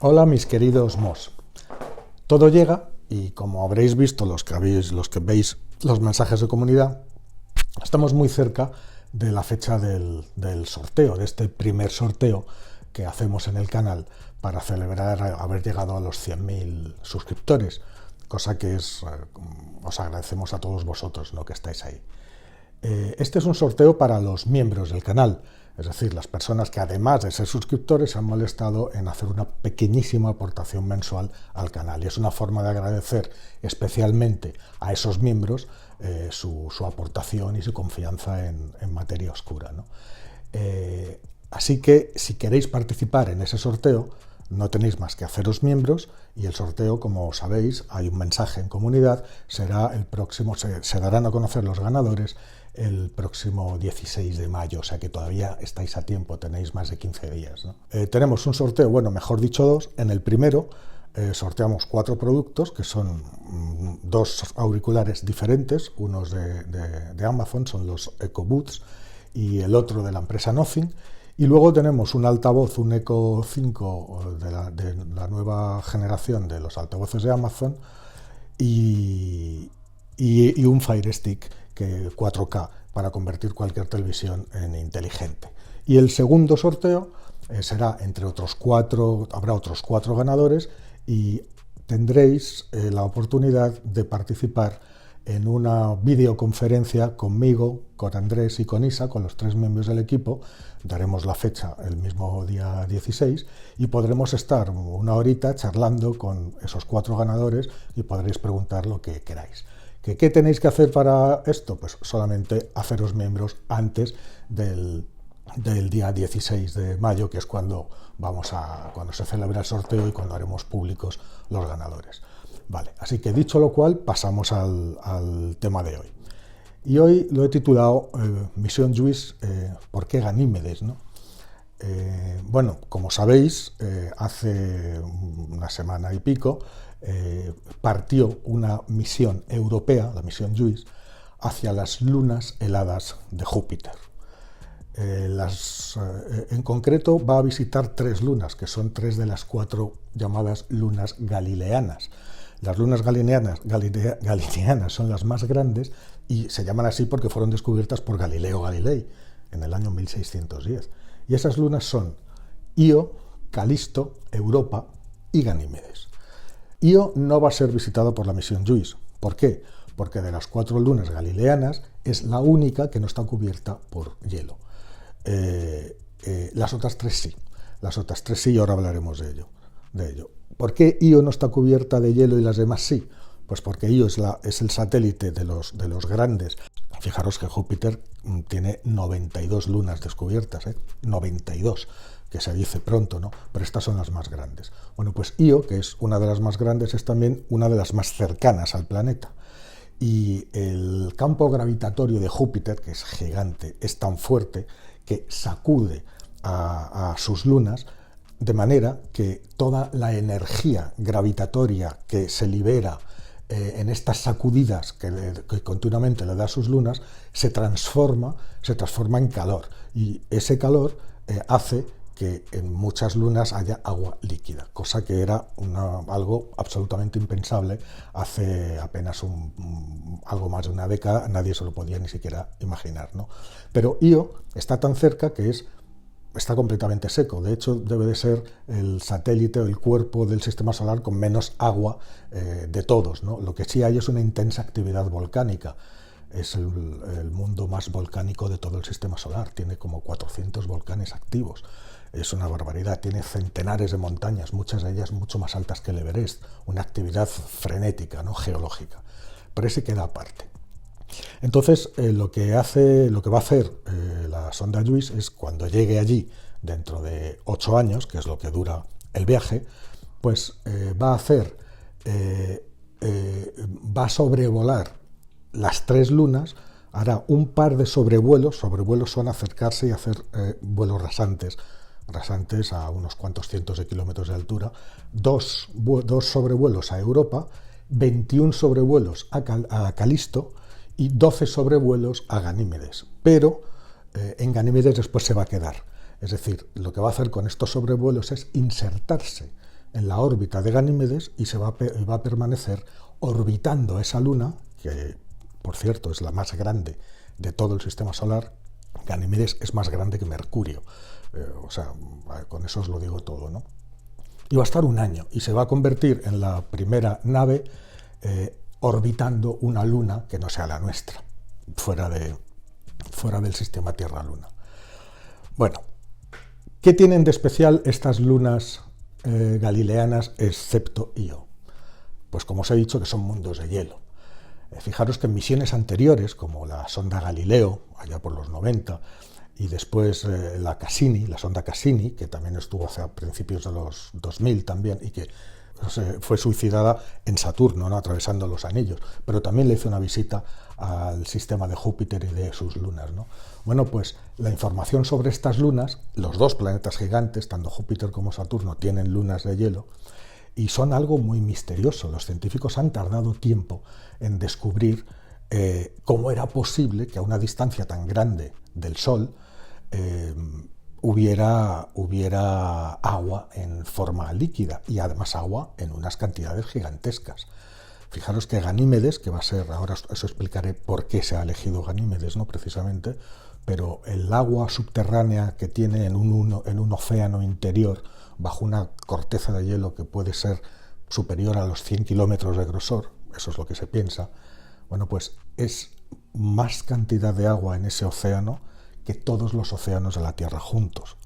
Hola mis queridos MOS. Todo llega y como habréis visto los que veis los mensajes de comunidad, estamos muy cerca de la fecha del sorteo, de este primer sorteo que hacemos en el canal para celebrar haber llegado a los 100.000 suscriptores, cosa que os agradecemos a todos vosotros, ¿no?, que estáis ahí. Este es un sorteo para los miembros del canal, es decir, las personas que además de ser suscriptores se han molestado en hacer una pequeñísima aportación mensual al canal. Y es una forma de agradecer especialmente a esos miembros su aportación y su confianza en materia oscura, ¿no? Así que si queréis participar en ese sorteo, no tenéis más que haceros miembros y el sorteo, como sabéis, hay un mensaje en comunidad, será el próximo, se darán a conocer los ganadores el próximo 16 de mayo, o sea que todavía estáis a tiempo, tenéis más de 15 días, ¿no? Tenemos un sorteo, bueno, mejor dicho dos. En el primero sorteamos 4 productos, que son 2 auriculares diferentes, unos de Amazon, son los EcoBoots, y el otro de la empresa Nothing. Y luego tenemos un altavoz, un Echo 5 de la nueva generación de los altavoces de Amazon y un Fire Stick 4K para convertir cualquier televisión en inteligente. Y el segundo sorteo será entre otros 4, habrá otros 4 ganadores y tendréis la oportunidad de participar en una videoconferencia conmigo, con Andrés y con Isa, con los 3 miembros del equipo. Daremos la fecha el mismo día 16 y podremos estar una horita charlando con esos 4 ganadores y podréis preguntar lo que queráis. ¿Qué tenéis que hacer para esto? Pues solamente haceros miembros antes del día 16 de mayo, que es cuando se celebra el sorteo y cuando haremos públicos los ganadores. Vale, así que dicho lo cual, pasamos al tema de hoy. Y hoy lo he titulado Misión JUICE, ¿por qué Ganímedes?, ¿no? Bueno, como sabéis, hace una semana y pico partió una misión europea, la misión JUICE, hacia las lunas heladas de Júpiter. En concreto va a visitar 3 lunas, que son 3 de las 4 llamadas lunas galileanas. Las lunas galileanas son las más grandes y se llaman así porque fueron descubiertas por Galileo Galilei en el año 1610. Y esas lunas son Io, Calisto, Europa y Ganímedes. Io no va a ser visitada por la misión JUICE. ¿Por qué? Porque de las 4 lunas galileanas es la única que no está cubierta por hielo. Las otras 3 sí. Las otras 3 sí, y ahora hablaremos de ello. ¿Por qué Io no está cubierta de hielo y las demás sí? Pues porque Io es el satélite de los grandes. Fijaros que Júpiter tiene 92 lunas descubiertas, 92, que se dice pronto, ¿no? Pero estas son las más grandes. Bueno, pues Io, que es una de las más grandes, es también una de las más cercanas al planeta. Y el campo gravitatorio de Júpiter, que es gigante, es tan fuerte que sacude a sus lunas, de manera que toda la energía gravitatoria que se libera en estas sacudidas que continuamente le da a sus lunas se transforma en calor, y ese calor hace que en muchas lunas haya agua líquida, cosa que era algo absolutamente impensable hace apenas algo más de una década. Nadie se lo podía ni siquiera imaginar, ¿no? Pero Io está tan cerca que está completamente seco. De hecho, debe de ser el satélite o el cuerpo del sistema solar con menos agua de todos, ¿no? Lo que sí hay es una intensa actividad volcánica. Es el mundo más volcánico de todo el sistema solar. Tiene como 400 volcanes activos. Es una barbaridad. Tiene centenares de montañas, muchas de ellas mucho más altas que el Everest. Una actividad frenética, ¿no?, geológica. Pero ese queda aparte. Entonces, lo que va a hacer la sonda JUICE es, cuando llegue allí dentro de 8 años, que es lo que dura el viaje, pues va a sobrevolar las 3 lunas, hará un par de sobrevuelos. Sobrevuelos son acercarse y hacer vuelos rasantes a unos cuantos cientos de kilómetros de altura, 2 sobrevuelos a Europa, 21 sobrevuelos a Calisto y 12 sobrevuelos a Ganímedes. Pero en Ganímedes después se va a quedar. Es decir, lo que va a hacer con estos sobrevuelos es insertarse en la órbita de Ganímedes y va a permanecer orbitando esa luna, que por cierto es la más grande de todo el sistema solar. Ganímedes es más grande que Mercurio, con eso os lo digo todo, ¿no? Y va a estar un año y se va a convertir en la primera nave orbitando una luna que no sea la nuestra, fuera del sistema Tierra-Luna. Bueno, ¿qué tienen de especial estas lunas galileanas excepto Io? Pues como os he dicho, que son mundos de hielo. Fijaros que en misiones anteriores, como la sonda Galileo, allá por los 90, y después la sonda Cassini, que también estuvo hacia principios de los 2000 también, y que fue suicidada en Saturno, ¿no?, atravesando los anillos, pero también le hizo una visita al sistema de Júpiter y de sus lunas, ¿no? Bueno, pues la información sobre estas lunas, los dos planetas gigantes, tanto Júpiter como Saturno, tienen lunas de hielo, y son algo muy misterioso. Los científicos han tardado tiempo en descubrir cómo era posible que a una distancia tan grande del Sol hubiera agua en forma líquida y además agua en unas cantidades gigantescas. Fijaros que Ganímedes, que va a ser, ahora eso explicaré por qué se ha elegido Ganímedes, ¿no?, precisamente, pero el agua subterránea que tiene en un océano interior, bajo una corteza de hielo que puede ser superior a los 100 kilómetros de grosor, eso es lo que se piensa, bueno, pues es más cantidad de agua en ese océano que todos los océanos de la Tierra juntos.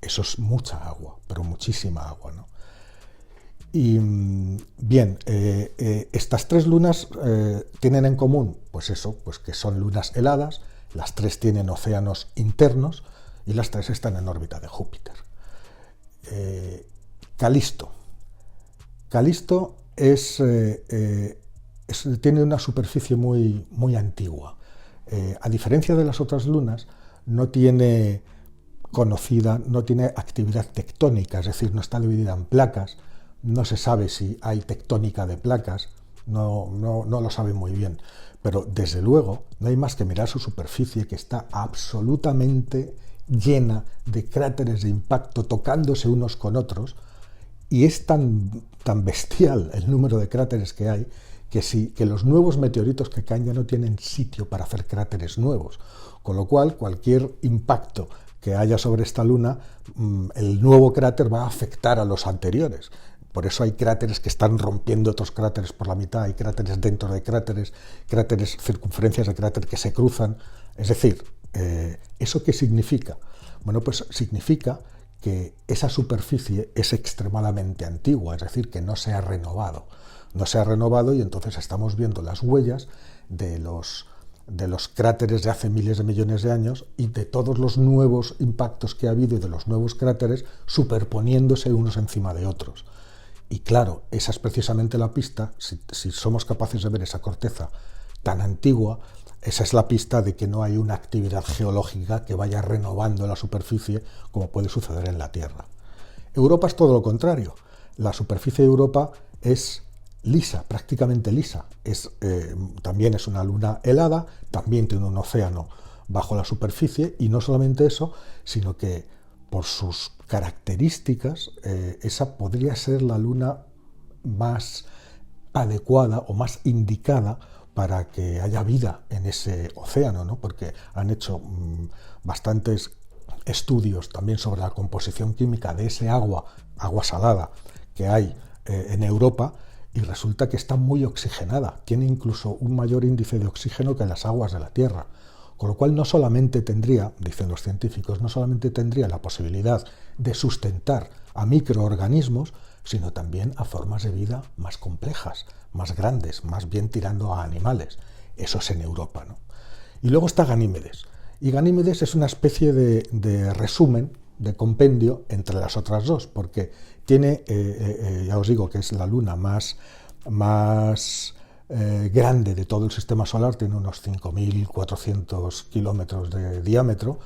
Eso es mucha agua, pero muchísima agua, ¿no? Y bien, estas tres lunas tienen en común, pues eso, pues que son lunas heladas, las tres tienen océanos internos y las tres están en órbita de Júpiter. Calisto tiene una superficie muy antigua. A diferencia de las otras lunas, no tiene actividad tectónica, es decir, no está dividida en placas, no se sabe si hay tectónica de placas, no lo sabe muy bien, pero desde luego no hay más que mirar su superficie, que está absolutamente llena de cráteres de impacto tocándose unos con otros, y es tan bestial el número de cráteres que hay que los nuevos meteoritos que caen ya no tienen sitio para hacer cráteres nuevos, con lo cual cualquier impacto que haya sobre esta luna, el nuevo cráter va a afectar a los anteriores. Por eso hay cráteres que están rompiendo otros cráteres por la mitad, hay cráteres dentro de cráteres, circunferencias de cráter que se cruzan. Es decir, ¿eso qué significa? Bueno, pues significa que esa superficie es extremadamente antigua, es decir, que no se ha renovado. No se ha renovado y entonces estamos viendo las huellas de los cráteres de hace miles de millones de años y de todos los nuevos impactos que ha habido y de los nuevos cráteres superponiéndose unos encima de otros. Y claro, esa es precisamente la pista, si somos capaces de ver esa corteza tan antigua, esa es la pista de que no hay una actividad geológica que vaya renovando la superficie como puede suceder en la Tierra. Europa es todo lo contrario. La superficie de Europa es lisa, prácticamente lisa. También es una luna helada, también tiene un océano bajo la superficie, y no solamente eso, sino que por sus características esa podría ser la luna más adecuada o más indicada para que haya vida en ese océano, ¿no? Porque han hecho bastantes estudios también sobre la composición química de ese agua salada que hay en Europa, y resulta que está muy oxigenada, tiene incluso un mayor índice de oxígeno que las aguas de la Tierra, con lo cual no solamente tendría, dicen los científicos, no solamente tendría la posibilidad de sustentar a microorganismos, sino también a formas de vida más complejas, más grandes, más bien tirando a animales. Eso es en Europa, ¿no? Y luego está Ganímedes. Y Ganímedes es una especie de resumen, de compendio entre las otras dos, porque tiene, ya os digo que es la luna más grande de todo el sistema solar, tiene unos 5.400 kilómetros de diámetro,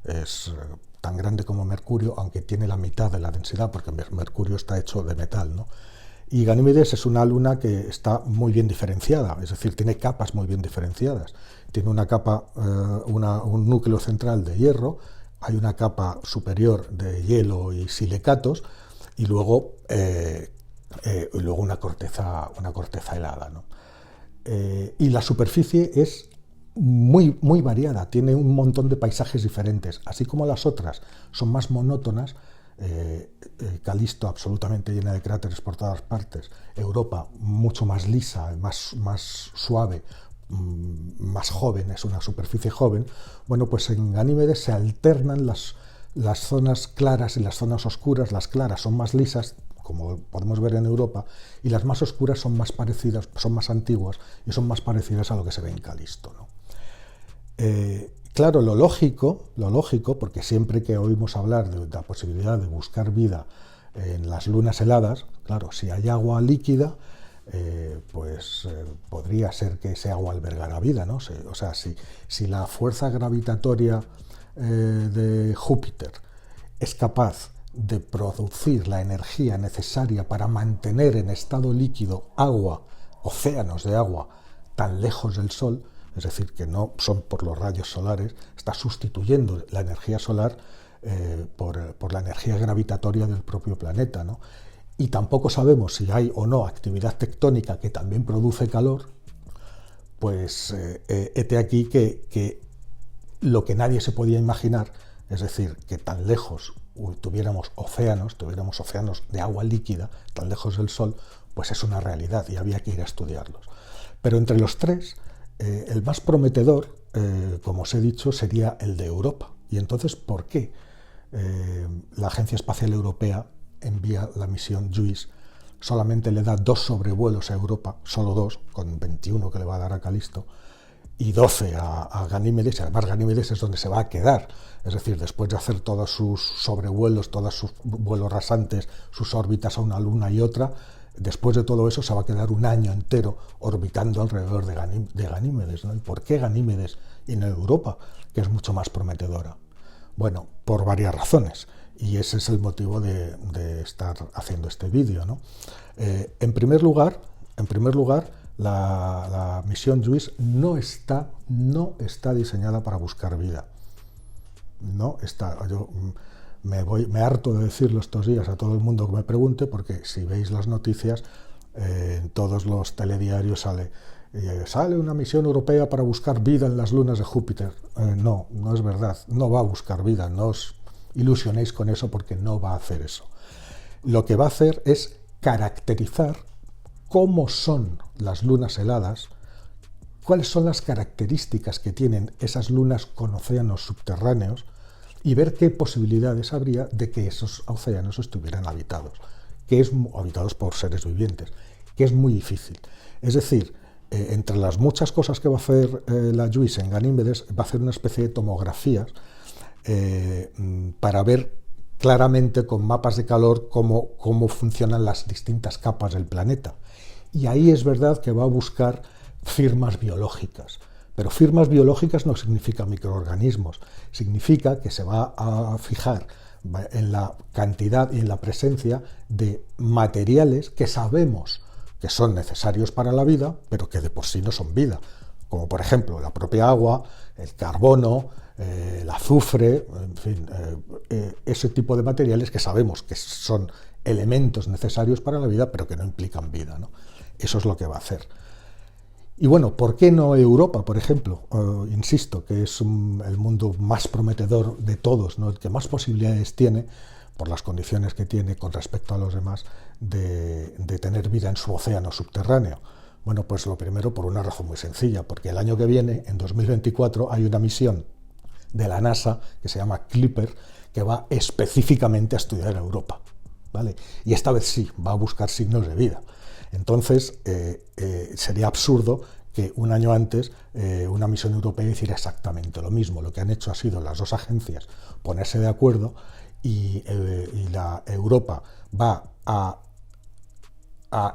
es tan grande como Mercurio, aunque tiene la mitad de la densidad, porque Mercurio está hecho de metal, ¿no? Y Ganímedes es una luna que está muy bien diferenciada, es decir, tiene capas muy bien diferenciadas. Tiene una capa, un núcleo central de hierro, hay una capa superior de hielo y silicatos, y luego una corteza helada, ¿no? Y la superficie es muy variada, tiene un montón de paisajes diferentes, así como las otras son más monótonas. Calisto absolutamente llena de cráteres por todas partes, Europa mucho más lisa, más suave, más joven, es una superficie joven. Bueno, pues en Ganímedes se alternan las zonas claras y las zonas oscuras. Las claras son más lisas, como podemos ver en Europa, y las más oscuras son más parecidas, son más antiguas y son más parecidas a lo que se ve en Calisto, ¿no? Claro, lo lógico, porque siempre que oímos hablar de la posibilidad de buscar vida en las lunas heladas, claro, si hay agua líquida, podría ser que ese agua albergara vida, ¿no? O sea, si la fuerza gravitatoria de Júpiter es capaz de producir la energía necesaria para mantener en estado líquido agua, océanos de agua, tan lejos del Sol, es decir, que no son por los rayos solares, está sustituyendo la energía solar por la energía gravitatoria del propio planeta, ¿no? Y tampoco sabemos si hay o no actividad tectónica que también produce calor, pues hete aquí que lo que nadie se podía imaginar, es decir, que tan lejos tuviéramos océanos de agua líquida, tan lejos del Sol, pues es una realidad y había que ir a estudiarlos. Pero entre los tres, el más prometedor, como os he dicho, sería el de Europa. Y entonces, ¿por qué la Agencia Espacial Europea envía la misión JUICE? Solamente le da 2 sobrevuelos a Europa, solo 2, con 21 que le va a dar a Calisto, y 12 a Ganímedes, y además Ganímedes es donde se va a quedar. Es decir, después de hacer todos sus sobrevuelos, todos sus vuelos rasantes, sus órbitas a una luna y otra, después de todo eso se va a quedar un año entero orbitando alrededor de Ganímedes, ¿no? ¿Y por qué Ganímedes y no Europa, que es mucho más prometedora? Bueno, por varias razones, y ese es el motivo de estar haciendo este vídeo, ¿no? En primer lugar, la misión JUICE no está diseñada para buscar vida. No está. Yo me harto de decirlo estos días a todo el mundo que me pregunte, porque si veis las noticias, en todos los telediarios sale una misión europea para buscar vida en las lunas de Júpiter. No es verdad, no va a buscar vida, no os ilusionéis con eso, porque no va a hacer eso. Lo que va a hacer es caracterizar cómo son las lunas heladas, cuáles son las características que tienen esas lunas con océanos subterráneos, y ver qué posibilidades habría de que esos océanos estuvieran habitados por seres vivientes, que es muy difícil. Es decir, entre las muchas cosas que va a hacer la JUICE en Ganímedes, va a hacer una especie de tomografías para ver claramente con mapas de calor cómo funcionan las distintas capas del planeta. Y ahí es verdad que va a buscar firmas biológicas. Pero firmas biológicas no significa microorganismos, significa que se va a fijar en la cantidad y en la presencia de materiales que sabemos que son necesarios para la vida, pero que de por sí no son vida, como por ejemplo la propia agua, el carbono, el azufre, en fin, ese tipo de materiales que sabemos que son elementos necesarios para la vida, pero que no implican vida, ¿no? Eso es lo que va a hacer. Y bueno, ¿por qué no Europa, por ejemplo? Insisto, que es el mundo más prometedor de todos, ¿no? El que más posibilidades tiene, por las condiciones que tiene con respecto a los demás, de tener vida en su océano subterráneo. Bueno, pues lo primero por una razón muy sencilla, porque el año que viene, en 2024, hay una misión de la NASA que se llama CLIPPER, que va específicamente a estudiar Europa, ¿vale? Y esta vez sí, va a buscar signos de vida. Entonces, sería absurdo que un año antes una misión europea hiciera exactamente lo mismo. Lo que han hecho ha sido las dos agencias ponerse de acuerdo y la Europa va a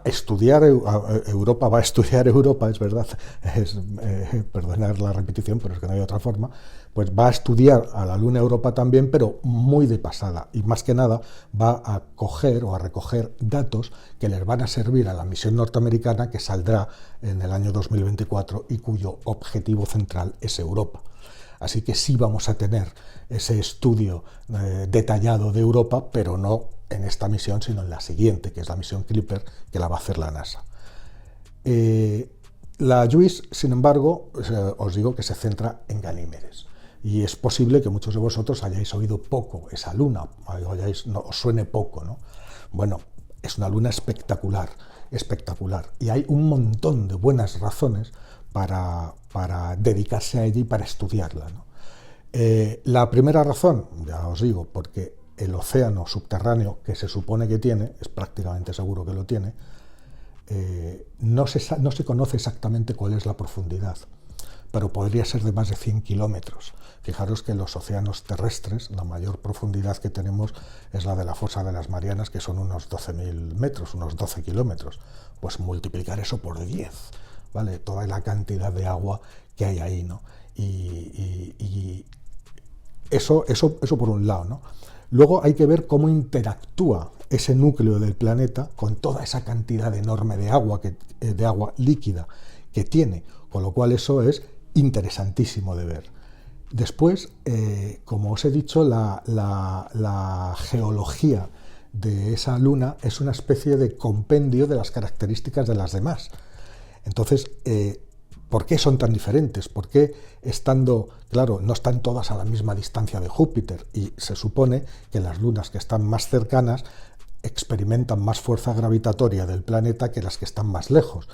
estudiar Europa, es verdad, perdonar la repetición, pero es que no hay otra forma, pues va a estudiar a la Luna Europa también, pero muy de pasada, y más que nada va a coger o a recoger datos que les van a servir a la misión norteamericana, que saldrá en el año 2024 y cuyo objetivo central es Europa. Así que sí vamos a tener ese estudio detallado de Europa, pero no en esta misión, sino en la siguiente, que es la misión Clipper, que la va a hacer la NASA. La JUICE, sin embargo, os digo que se centra en Ganímedes. Y es posible que muchos de vosotros hayáis oído poco esa luna, os suene poco, ¿no? Bueno, es una luna espectacular, espectacular. Y hay un montón de buenas razones para dedicarse a ella y para estudiarla, ¿no? La primera razón, ya os digo, porque el océano subterráneo que se supone que tiene, es prácticamente seguro que lo tiene, no se conoce exactamente cuál es la profundidad, pero podría ser de más de 100 kilómetros. Fijaros que en los océanos terrestres la mayor profundidad que tenemos es la de la fosa de las Marianas, que son unos 12.000 metros, unos 12 kilómetros. Pues multiplicar eso por 10, ¿vale? Toda la cantidad de agua que hay ahí, ¿no? Y eso por un lado, ¿no? Luego hay que ver cómo interactúa ese núcleo del planeta con toda esa cantidad enorme de agua líquida que tiene, con lo cual eso es interesantísimo de ver. Después, como os he dicho, la geología de esa luna es una especie de compendio de las características de las demás. Entonces, ¿por qué son tan diferentes? ¿Por qué claro, no están todas a la misma distancia de Júpiter? Y se supone que las lunas que están más cercanas experimentan más fuerza gravitatoria del planeta que las que están más lejos.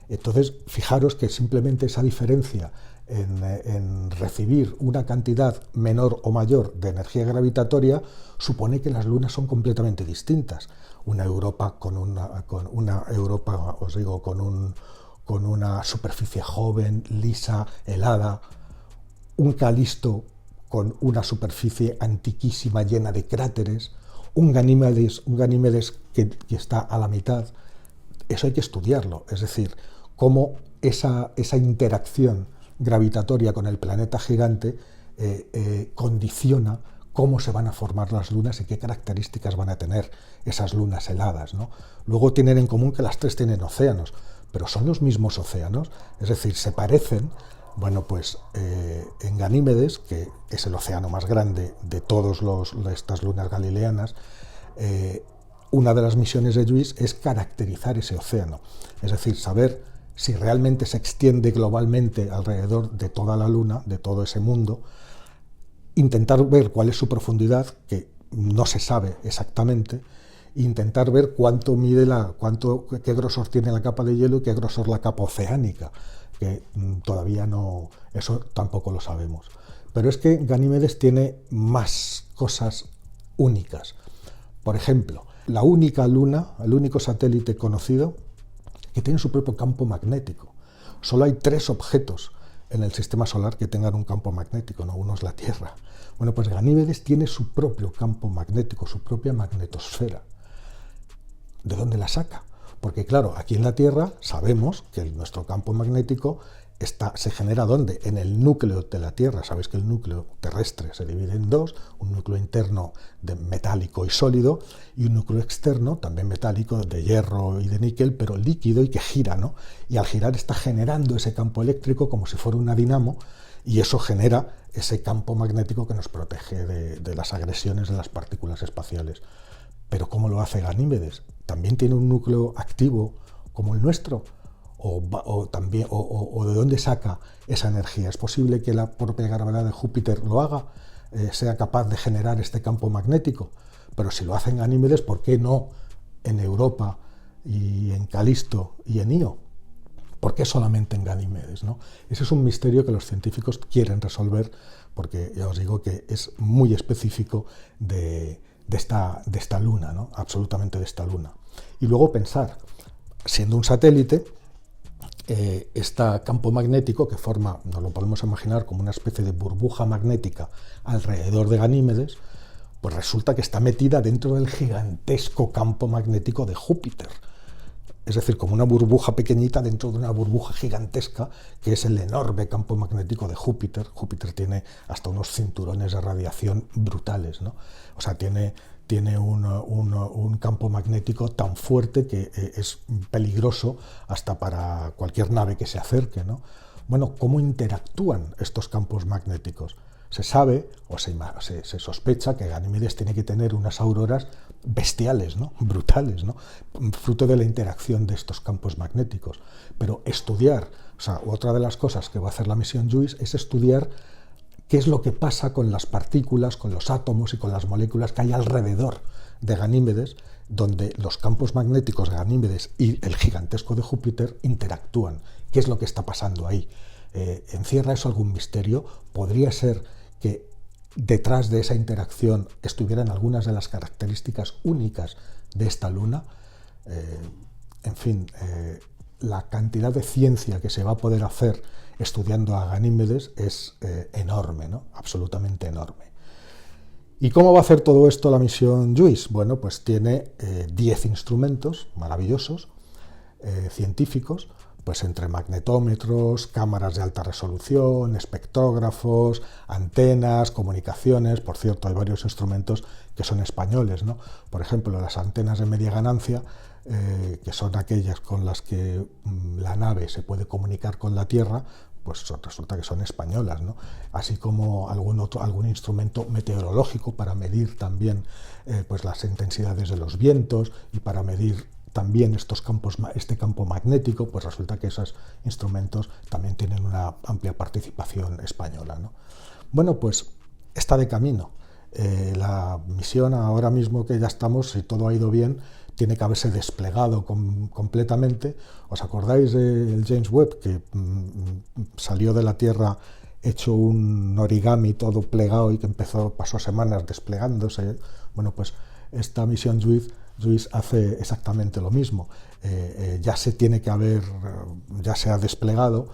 Entonces, fijaros que simplemente esa diferencia en recibir una cantidad menor o mayor de energía gravitatoria supone que las lunas son completamente distintas. Una Europa con una superficie joven, lisa, helada, un Calisto con una superficie antiquísima llena de cráteres, un Ganímedes que está a la mitad. Eso hay que estudiarlo, es decir, cómo esa interacción gravitatoria con el planeta gigante condiciona cómo se van a formar las lunas y qué características van a tener esas lunas heladas, ¿no? Luego tienen en común que las tres tienen océanos, pero son los mismos océanos, es decir, se parecen. Bueno, pues en Ganímedes, que es el océano más grande de todas estas lunas galileanas, una de las misiones de JUICE es caracterizar ese océano, es decir, saber si realmente se extiende globalmente alrededor de toda la Luna, de todo ese mundo, intentar ver cuál es su profundidad, que no se sabe exactamente, e intentar ver cuánto mide qué grosor tiene la capa de hielo y qué grosor la capa oceánica, que todavía no, eso tampoco lo sabemos. Pero es que Ganímedes tiene más cosas únicas. Por ejemplo, la única luna, el único satélite conocido que tiene su propio campo magnético. Solo hay 3 objetos en el sistema solar que tengan un campo magnético, ¿no? Uno es la Tierra. Bueno, pues Ganímedes tiene su propio campo magnético, su propia magnetosfera. ¿De dónde la saca? Porque claro, aquí en la Tierra sabemos que nuestro campo magnético se genera ¿dónde? En el núcleo de la Tierra. Sabéis que el núcleo terrestre se divide en 2, un núcleo interno de metálico y sólido y un núcleo externo, también metálico, de hierro y de níquel, pero líquido y que gira, ¿no? Y al girar está generando ese campo eléctrico como si fuera una dinamo y eso genera ese campo magnético que nos protege de las agresiones de las partículas espaciales. Pero ¿cómo lo hace Ganímedes? ¿También tiene un núcleo activo como el nuestro? ¿O de dónde saca esa energía? ¿Es posible que la propia gravedad de Júpiter lo haga? ¿Sea capaz de generar este campo magnético? Pero si lo hace en Ganímedes, ¿por qué no en Europa y en Calisto y en Io? ¿Por qué solamente en Ganímedes, ¿no? Ese es un misterio que los científicos quieren resolver, porque ya os digo que es muy específico de esta luna, ¿no? Absolutamente de esta luna. Y luego pensar, siendo un satélite, este campo magnético que forma, nos lo podemos imaginar como una especie de burbuja magnética alrededor de Ganímedes, pues resulta que está metida dentro del gigantesco campo magnético de Júpiter. Es decir, como una burbuja pequeñita dentro de una burbuja gigantesca que es el enorme campo magnético de Júpiter. Júpiter tiene hasta unos cinturones de radiación brutales, ¿no? O sea, tiene un campo magnético tan fuerte que es peligroso hasta para cualquier nave que se acerque, ¿no? Bueno, ¿cómo interactúan estos campos magnéticos? Se sabe o se sospecha que Ganímedes tiene que tener unas auroras bestiales, ¿no? Brutales, ¿no? Fruto de la interacción de estos campos magnéticos. Pero estudiar, o sea, otra de las cosas que va a hacer la misión JUICE es estudiar qué es lo que pasa con las partículas, con los átomos y con las moléculas que hay alrededor de Ganímedes, donde los campos magnéticos de Ganímedes y el gigantesco de Júpiter interactúan. ¿Qué es lo que está pasando ahí? ¿Encierra eso algún misterio? ¿Podría ser que detrás de esa interacción estuvieran algunas de las características únicas de esta luna? En fin, la cantidad de ciencia que se va a poder hacer estudiando a Ganímedes es enorme, ¿no? Absolutamente enorme. ¿Y cómo va a hacer todo esto la misión JUICE? Bueno, pues tiene 10 instrumentos maravillosos, científicos, pues entre magnetómetros, cámaras de alta resolución, espectrógrafos, antenas, comunicaciones. Por cierto, hay varios instrumentos que son españoles, ¿no? Por ejemplo, las antenas de media ganancia, que son aquellas con las que la nave se puede comunicar con la Tierra, pues resulta que son españolas, ¿no? Así como algún instrumento meteorológico para medir también pues las intensidades de los vientos y para medir también este campo magnético, pues resulta que esos instrumentos también tienen una amplia participación española, ¿no? Bueno, pues está de camino. La misión ahora mismo que ya estamos, si todo ha ido bien, tiene que haberse desplegado completamente. ¿Os acordáis del James Webb, que salió de la Tierra hecho un origami todo plegado y que pasó semanas desplegándose? Bueno, pues esta misión JUICE hace exactamente lo mismo. Ya se ha desplegado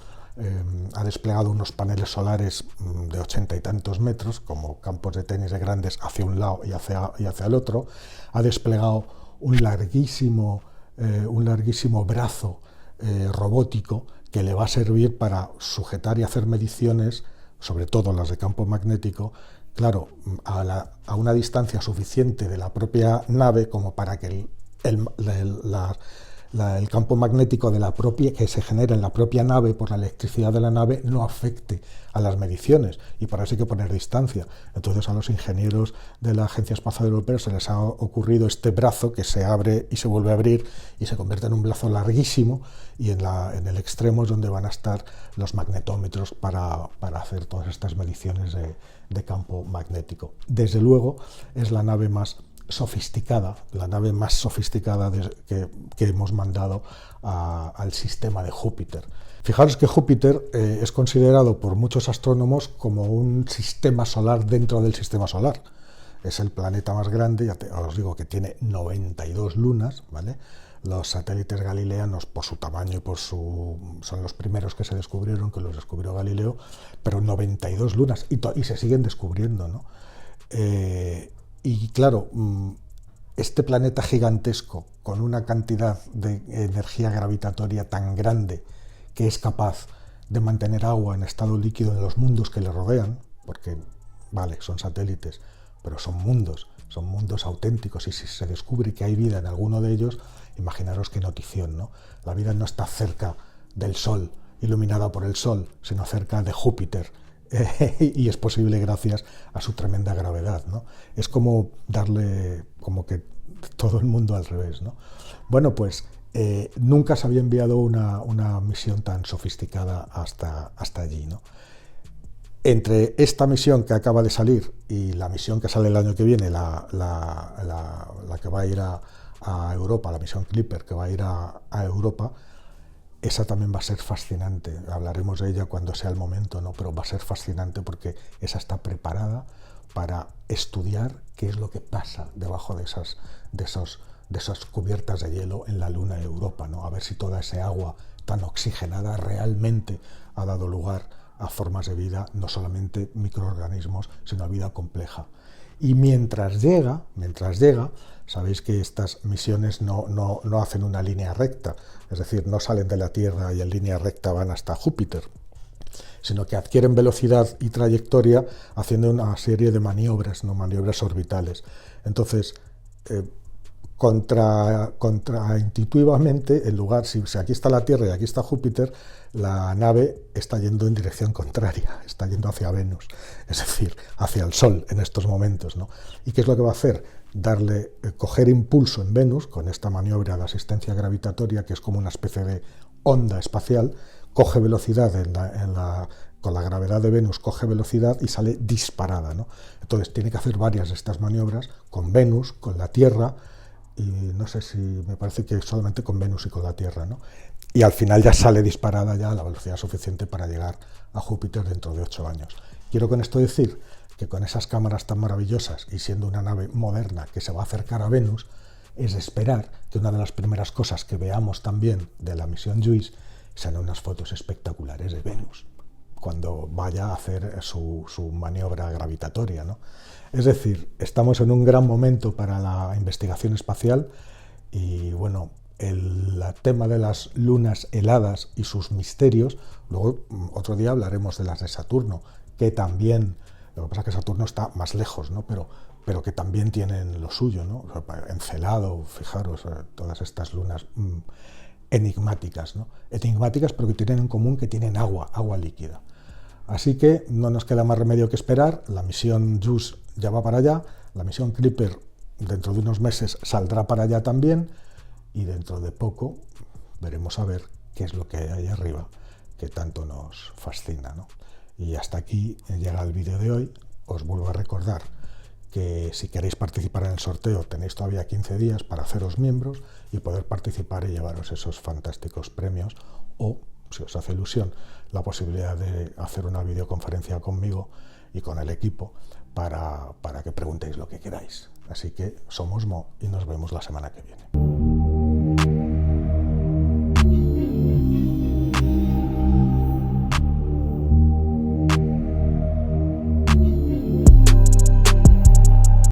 unos paneles solares de 80 y tantos metros, como campos de tenis de grandes, hacia un lado y hacia el otro. Ha desplegado un larguísimo brazo robótico que le va a servir para sujetar y hacer mediciones, sobre todo las de campo magnético, claro, a una distancia suficiente de la propia nave como para que el campo magnético que se genera en la propia nave por la electricidad de la nave no afecte a las mediciones, y para eso hay que poner distancia. Entonces a los ingenieros de la Agencia Espacial Europea se les ha ocurrido este brazo que se abre y se vuelve a abrir y se convierte en un brazo larguísimo, y en el extremo es donde van a estar los magnetómetros para hacer todas estas mediciones de campo magnético. Desde luego es la nave más sofisticada que hemos mandado al sistema de Júpiter. Fijaros que Júpiter es considerado por muchos astrónomos como un sistema solar dentro del sistema solar. Es el planeta más grande, os digo que tiene 92 lunas, ¿vale? Los satélites galileanos, por su tamaño y son los primeros que se descubrieron, que los descubrió Galileo, pero 92 lunas, y se siguen descubriendo, ¿no? Y claro, este planeta gigantesco, con una cantidad de energía gravitatoria tan grande, que es capaz de mantener agua en estado líquido en los mundos que le rodean, porque, vale, son satélites, pero son mundos auténticos, y si se descubre que hay vida en alguno de ellos, imaginaros qué notición, ¿no? La vida no está cerca del Sol, iluminada por el Sol, sino cerca de Júpiter, y es posible gracias a su tremenda gravedad, ¿no? Es como darle como que todo el mundo al revés, ¿no? Bueno, pues nunca se había enviado una misión tan sofisticada hasta allí, ¿no? Entre esta misión que acaba de salir y la misión que sale el año que viene, la que va a ir a Europa, la misión Clipper que va a ir a Europa, esa también va a ser fascinante. Hablaremos de ella cuando sea el momento, ¿no? Pero va a ser fascinante porque esa está preparada para estudiar qué es lo que pasa debajo de esas cubiertas de hielo en la luna de Europa, ¿no? A ver si toda esa agua tan oxigenada realmente ha dado lugar a formas de vida, no solamente microorganismos, sino a vida compleja. Y mientras llega, sabéis que estas misiones no hacen una línea recta, es decir, no salen de la Tierra y en línea recta van hasta Júpiter, sino que adquieren velocidad y trayectoria haciendo una serie de maniobras, ¿no? Maniobras orbitales. Entonces, Contraintuitivamente, en lugar, si aquí está la Tierra y aquí está Júpiter, la nave está yendo en dirección contraria, está yendo hacia Venus, es decir, hacia el Sol en estos momentos, ¿no? ¿Y qué es lo que va a hacer? Coger impulso en Venus con esta maniobra de asistencia gravitatoria, que es como una especie de onda espacial, coge velocidad con la gravedad de Venus, coge velocidad y sale disparada, ¿no? Entonces tiene que hacer varias de estas maniobras con Venus, con la Tierra, y no sé si me parece que solamente con Venus y con la Tierra, ¿no? Y al final ya sale disparada ya a la velocidad suficiente para llegar a Júpiter dentro de 8 años. Quiero con esto decir que con esas cámaras tan maravillosas y siendo una nave moderna que se va a acercar a Venus, es de esperar que una de las primeras cosas que veamos también de la misión JUICE sean unas fotos espectaculares de Venus cuando vaya a hacer su maniobra gravitatoria, ¿no? Es decir, estamos en un gran momento para la investigación espacial y bueno, el tema de las lunas heladas y sus misterios, luego otro día hablaremos de las de Saturno, que también, lo que pasa es que Saturno está más lejos, ¿no? Pero que también tienen lo suyo, ¿no? Encelado, fijaros, todas estas lunas enigmáticas, ¿no? Enigmáticas, pero que tienen en común que tienen agua líquida. Así que no nos queda más remedio que esperar. La misión JUICE ya va para allá, la misión Clipper dentro de unos meses saldrá para allá también, y dentro de poco veremos a ver qué es lo que hay ahí arriba, que tanto nos fascina, ¿no? Y hasta aquí llega el vídeo de hoy. Os vuelvo a recordar que si queréis participar en el sorteo tenéis todavía 15 días para haceros miembros y poder participar y llevaros esos fantásticos premios, o, si os hace ilusión, la posibilidad de hacer una videoconferencia conmigo y con el equipo para que preguntéis lo que queráis. Así que somos Mo y nos vemos la semana que viene.